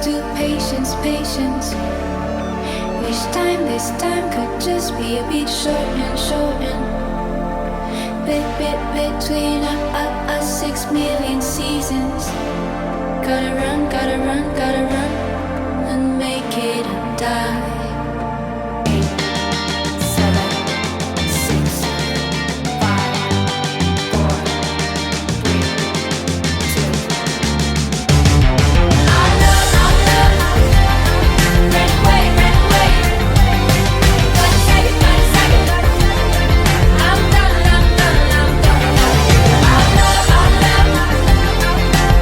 to patience, patience. This time could just be a bit short and short and bit between us 6 million seasons. Gotta run, gotta run, gotta run and make it or die. 8, 7, 6, 5, 4, 3, 2. Our love, ran away, ran away. Gotta save it, gotta save it. I'm done, I'm done, I'm done. Our love,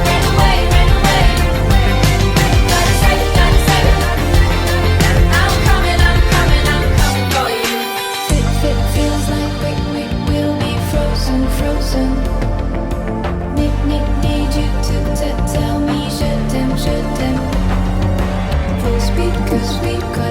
ran away, ran away. Gotta save it, gotta save it. I'm coming, I'm coming, I'm coming for you. Feels like we'll be frozen, frozen. Need you to tell me, je t'aime, je t'aime. Full speed, 'cause we got